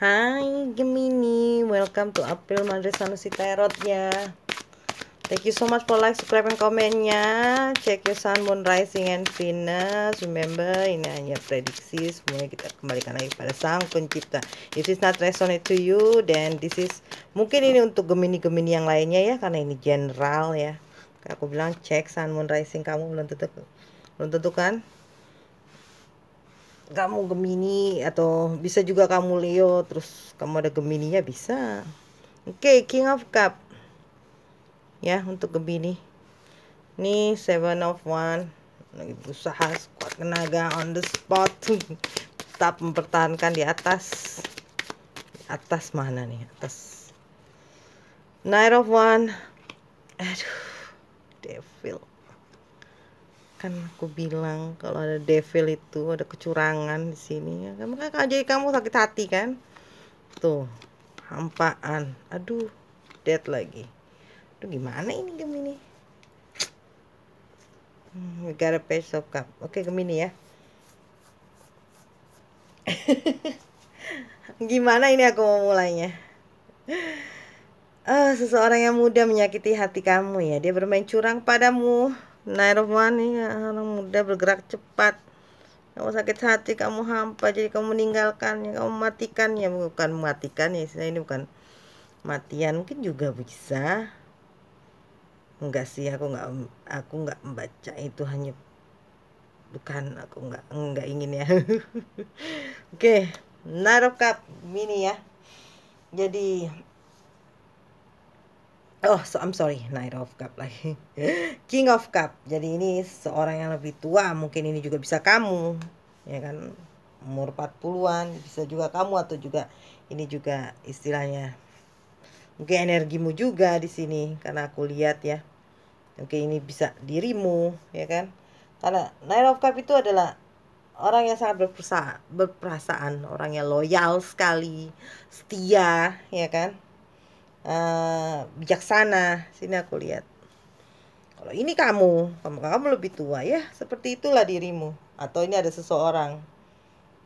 Hai Gemini, welcome to April Madrid Sanusi Tarot ya. Thank you so much for like, subscribe, and komennya. Check your sun, moon, rising, and Venus. Remember, ini hanya prediksi. Semuanya kita kembalikan lagi pada Sang Pencipta. If it's not resonate to you, then this is mungkin ini untuk Gemini-Gemini yang lainnya ya, karena ini general ya. Kayak aku bilang, cek sun, moon, rising kamu belum tentu kan? Kamu Gemini atau bisa juga kamu Leo, terus kamu ada Gemininya bisa. Oke, King of Cup ya untuk Gemini. Nih Seven of One lagi berusaha sekuat tenaga on the spot. Tetap mempertahankan di atas. Di atas mana nih? Atas. Knight of One. Aduh, Devil. Kan aku bilang kalau ada devil itu ada kecurangan di sini. Kamu kan jadi kamu sakit hati kan? Tuh, hampaan. Aduh, dead lagi. Aduh, gimana ini Gemini? We got a page of cup. Oke, Gemini ya. Gimana ini aku mau mulainya? Seseorang yang muda menyakiti hati kamu ya. Dia bermain curang padamu. Knight of One nih, orang muda bergerak cepat. Kamu sakit hati, kamu hampa, jadi kamu meninggalkannya, kamu matikannya. Bukan mematikan ya, ini bukan matian, mungkin juga bisa. Enggak sih, aku nggak membaca itu, hanya bukan, aku nggak ingin ya. Oke, Knight of Cup mini ya. Jadi I'm sorry, Knight of Cup lagi. King of Cup. Jadi ini seorang yang lebih tua, mungkin ini juga bisa kamu, ya kan? Umur 40-an, bisa juga kamu, atau juga ini juga istilahnya mungkin energimu juga di sini, karena aku lihat ya. Oke, ini bisa dirimu, ya kan? Karena Knight of Cup itu adalah orang yang sangat berperasaan, orang yang loyal sekali, setia, ya kan? Bijaksana. Sini aku lihat. Kalau ini kamu lebih tua ya, seperti itulah dirimu. Atau ini ada seseorang,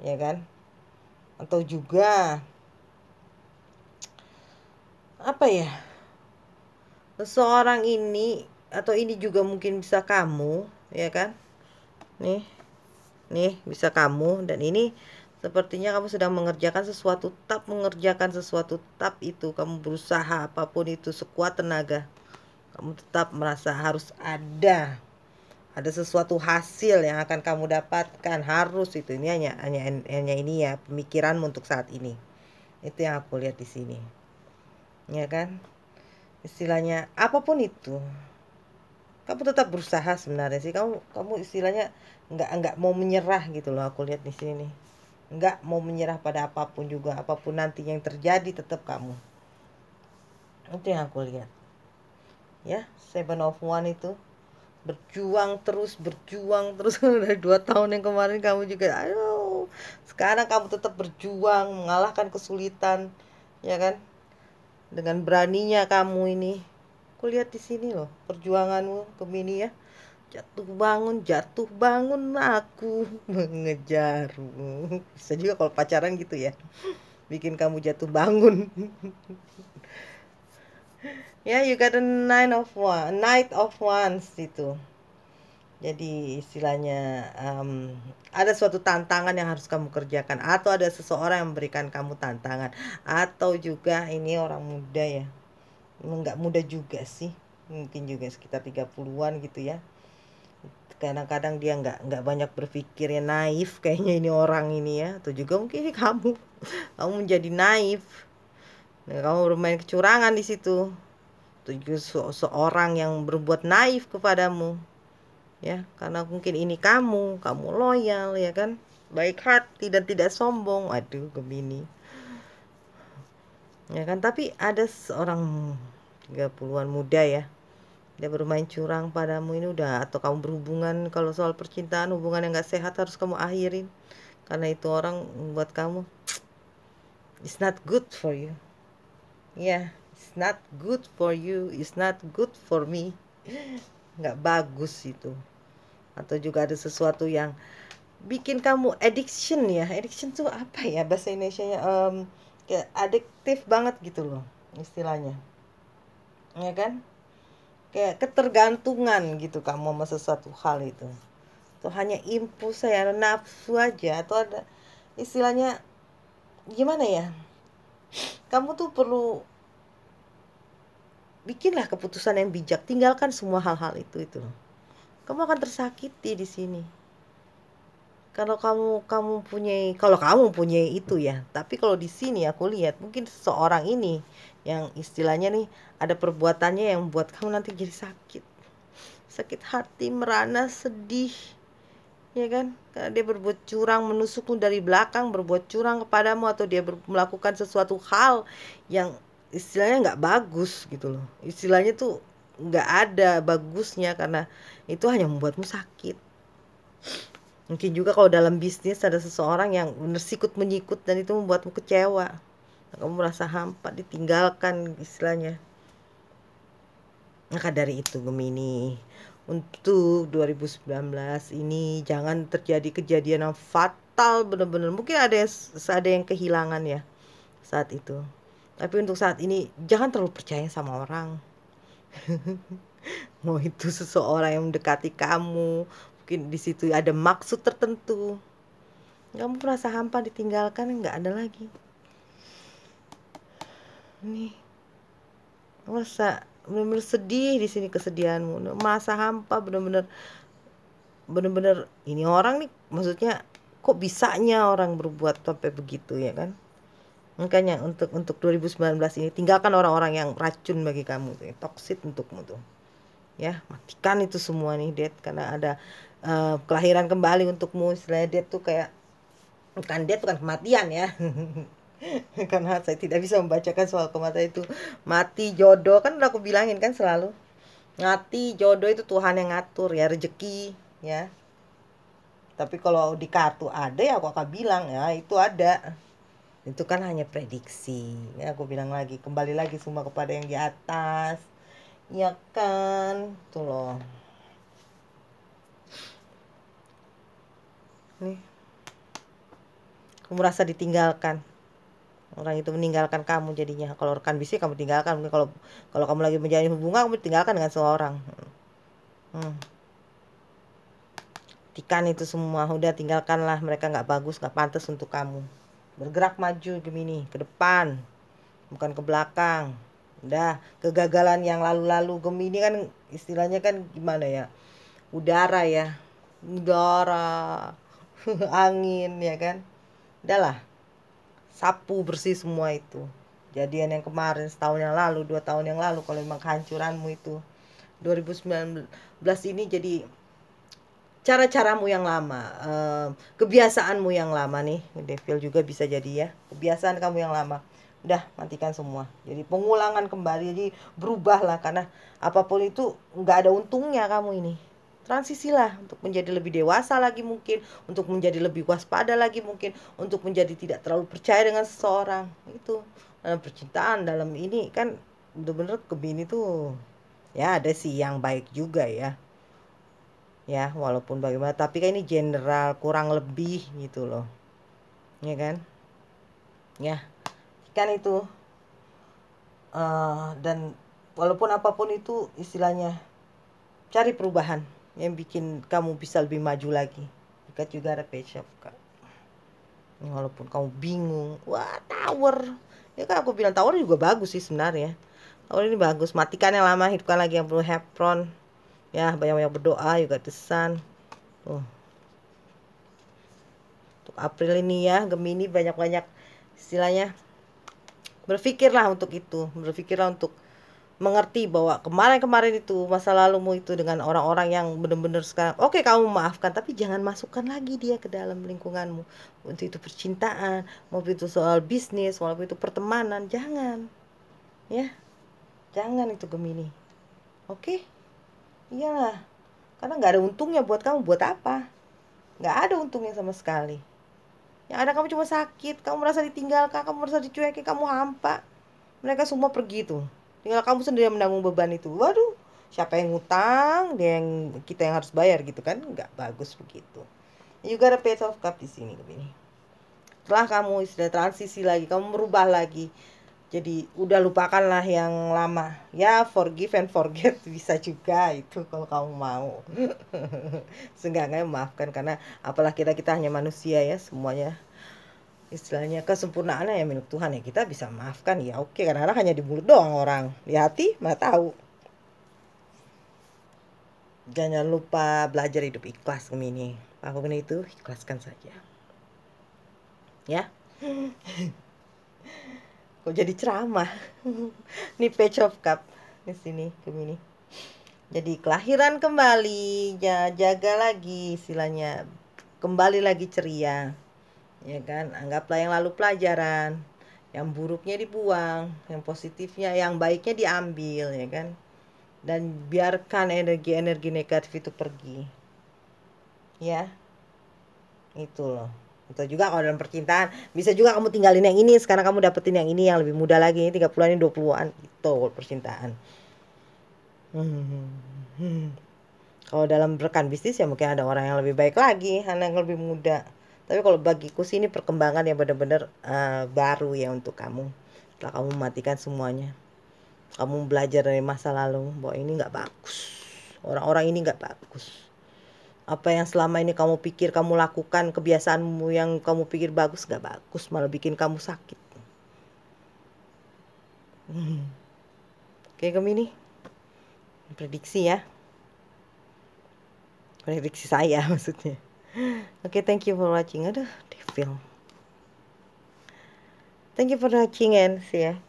ya kan? Atau juga apa ya? Seseorang ini atau ini juga mungkin bisa kamu, ya kan? Nih bisa kamu, dan ini sepertinya kamu sedang mengerjakan sesuatu tap itu kamu berusaha apapun itu sekuat tenaga. Kamu tetap merasa harus ada sesuatu hasil yang akan kamu dapatkan, harus itu. Ini hanya ini ya, pemikiranmu untuk saat ini. Itu yang aku lihat di sini. Ya kan? Istilahnya apapun itu, kamu tetap berusaha sebenarnya sih. Kamu istilahnya nggak mau menyerah gitu loh, aku lihat di sini nih. Nggak mau menyerah pada apapun juga, apapun nanti yang terjadi, tetap kamu. Itu yang aku lihat ya. Seven of One itu berjuang terus udah 2 tahun yang kemarin kamu juga, ayo sekarang kamu tetap berjuang mengalahkan kesulitan, ya kan? Dengan beraninya kamu ini, aku lihat di sini loh perjuanganmu Gemini ya. Jatuh bangun aku mengejarmu. Bisa juga kalau pacaran gitu ya, bikin kamu jatuh bangun. Ya, you got a Knight of Wands itu. Jadi istilahnya ada suatu tantangan yang harus kamu kerjakan, atau ada seseorang yang memberikan kamu tantangan, atau juga ini orang muda ya. Nggak muda juga sih, mungkin juga sekitar 30-an gitu ya. Kadang-kadang dia nggak banyak berpikir ya, naif kayaknya ini orang ini ya. Atau juga mungkin ini kamu menjadi naif. Nah, kamu bermain kecurangan di situ. Tujuh seorang yang berbuat naif kepadamu, ya, karena mungkin ini kamu loyal, ya kan, baik hati dan tidak sombong. Aduh, Gemini, ya kan. Tapi ada seorang 30-an muda ya, dia bermain curang padamu ini udah. Atau kamu berhubungan, kalau soal percintaan, hubungan yang gak sehat harus kamu akhirin, karena itu orang membuat kamu, it's not good for you. Ya, it's not good for you, it's not good for me. Nggak bagus itu. Atau juga ada sesuatu yang bikin kamu addiction ya. Addiction tuh apa ya bahasa Indonesianya? kayak adiktif banget gitu loh istilahnya, ya kan? Kayak ketergantungan gitu kamu sama sesuatu hal itu. Tuh hanya impuls saya nafsu aja, atau ada istilahnya gimana ya? Kamu tuh perlu bikinlah keputusan yang bijak, tinggalkan semua hal-hal itu loh. Kamu akan tersakiti di sini. Kalau kamu punya itu ya. Tapi kalau di sini aku lihat mungkin seseorang ini yang istilahnya nih ada perbuatannya yang buat kamu nanti jadi sakit. Sakit hati, merana, sedih. Ya kan? Karena dia berbuat curang, menusukmu dari belakang, berbuat curang kepadamu, atau dia melakukan sesuatu hal yang istilahnya nggak bagus gitu loh. Istilahnya tuh nggak ada bagusnya, karena itu hanya membuatmu sakit. Mungkin juga kalau dalam bisnis ada seseorang yang bener sikut menyikut dan itu membuatmu kecewa. Kamu merasa hampa, ditinggalkan istilahnya. Maka dari itu Gemini, untuk 2019 ini jangan terjadi kejadian yang fatal bener-bener. Mungkin ada yang kehilangan ya saat itu. Tapi untuk saat ini jangan terlalu percaya sama orang. Mau itu seseorang yang mendekati kamu, mungkin di situ ada maksud tertentu. Kamu merasa hampa, ditinggalkan, nggak ada lagi. Nih, merasa benar-benar sedih di sini, kesedihanmu, merasa hampa, benar-benar ini orang nih, maksudnya kok bisanya orang berbuat sampai begitu ya kan? Makanya untuk 2019 ini tinggalkan orang-orang yang racun bagi kamu tuh, toksik untukmu tuh. Ya, matikan itu semua nih, Dad, karena ada kelahiran kembali untukmu. Istilahnya Dad tuh kayak bukan kematian ya. Karena saya tidak bisa membacakan soal kematian itu. Mati jodoh kan udah aku bilangin kan selalu. Mati jodoh itu Tuhan yang ngatur ya, rezeki ya. Tapi kalau di kartu ada ya aku akan bilang ya itu ada. Itu kan hanya prediksi. Ya aku bilang lagi, kembali lagi semua kepada yang di atas. Ya kan? Tuh loh. Nih. Kamu merasa ditinggalkan. Orang itu meninggalkan kamu jadinya. Kalau rekan bisnis kamu tinggalkan. Mungkin kalau kamu lagi menjalin hubungan, kamu tinggalkan dengan seorang. Tikan itu semua, udah tinggalkanlah, mereka nggak bagus, nggak pantas untuk kamu. Bergerak maju Gemini, ke depan, bukan ke belakang. Udah, kegagalan yang lalu-lalu Gemini kan istilahnya kan gimana ya? Udara ya. Udara. Angin ya kan. Udahlah. Sapu bersih semua itu. Jadian yang kemarin setahun yang lalu, 2 tahun yang lalu, kalau memang kehancuranmu itu. 2019 ini jadi cara-caramu yang lama, kebiasaanmu yang lama nih, Devil juga bisa jadi ya, kebiasaan kamu yang lama, udah matikan semua, jadi pengulangan kembali, jadi berubahlah, karena apapun itu nggak ada untungnya kamu ini. Transisilah untuk menjadi lebih dewasa lagi mungkin, untuk menjadi lebih waspada lagi mungkin, untuk menjadi tidak terlalu percaya dengan seseorang itu. Dalam percintaan, dalam ini kan bener-bener Gemini tuh ya ada sih yang baik juga ya. Ya walaupun bagaimana, tapi kan ini general kurang lebih gitu loh, ya kan? Ya kan itu dan walaupun apapun itu istilahnya, cari perubahan yang bikin kamu bisa lebih maju lagi. Jika juga ada page of card. Walaupun kamu bingung, wah tower ya kan, aku bilang tower juga bagus sih sebenarnya. Tower ini bagus, matikan yang lama, hidupkan lagi yang perlu hepron ya, banyak-banyak berdoa juga desan. Untuk April ini ya Gemini, banyak-banyak istilahnya berpikirlah untuk mengerti bahwa kemarin-kemarin itu masa lalumu itu dengan orang-orang yang benar-benar sekarang oke, kamu maafkan, tapi jangan masukkan lagi dia ke dalam lingkunganmu. Untuk itu percintaan, maupun itu soal bisnis, maupun itu pertemanan, jangan ya, jangan itu Gemini. Oke, iyalah, karena nggak ada untungnya buat kamu. Buat apa? Nggak ada untungnya sama sekali. Yang ada kamu cuma sakit, kamu merasa ditinggalkan, kamu merasa dicuekin, kamu hampa. Mereka semua pergi tuh. Tinggal kamu sendiri yang menanggung beban itu. Waduh, siapa yang ngutang, kita yang harus bayar gitu kan? Nggak bagus begitu. Juga ada Page of Cup di sini begini. Setelah kamu istilah transisi lagi, kamu merubah lagi. Jadi udah lupakanlah yang lama. Ya forgive and forget bisa juga itu kalau kamu mau. Seenggaknya maafkan, karena apalah kita hanya manusia ya, semuanya istilahnya kesempurnaannya ya milik Tuhan ya. Kita bisa maafkan ya oke, kadang-kadang hanya di mulut doang orang, di hati mana tahu. Jangan lupa belajar hidup ikhlas Gemini. Apapun itu ikhlaskan saja ya. Kok jadi ceramah. Ini Page of Cup di sini Gemini. Jadi kelahiran kembali, ya jaga lagi istilahnya, kembali lagi ceria, ya kan? Anggaplah yang lalu pelajaran, yang buruknya dibuang, yang positifnya, yang baiknya diambil, ya kan? Dan biarkan energi-energi negatif itu pergi, ya. Itu loh. Itu juga kalau dalam percintaan, bisa juga kamu tinggalin yang ini, sekarang kamu dapetin yang ini yang lebih muda lagi, 30-an ini 20-an, itu percintaan. Kalau dalam rekan bisnis ya mungkin ada orang yang lebih baik lagi, anak yang lebih muda. Tapi kalau bagiku sih ini perkembangan yang benar-benar baru ya untuk kamu. Setelah kamu mematikan semuanya, kamu belajar dari masa lalu bahwa ini nggak bagus. Orang-orang ini nggak bagus. Apa yang selama ini kamu pikir kamu lakukan, kebiasaanmu yang kamu pikir bagus, nggak bagus, malah bikin kamu sakit. Oke, Gemini, prediksi ya. Prediksi saya maksudnya. Oke, thank you for watching. Aduh, devil. Thank you for watching and see ya.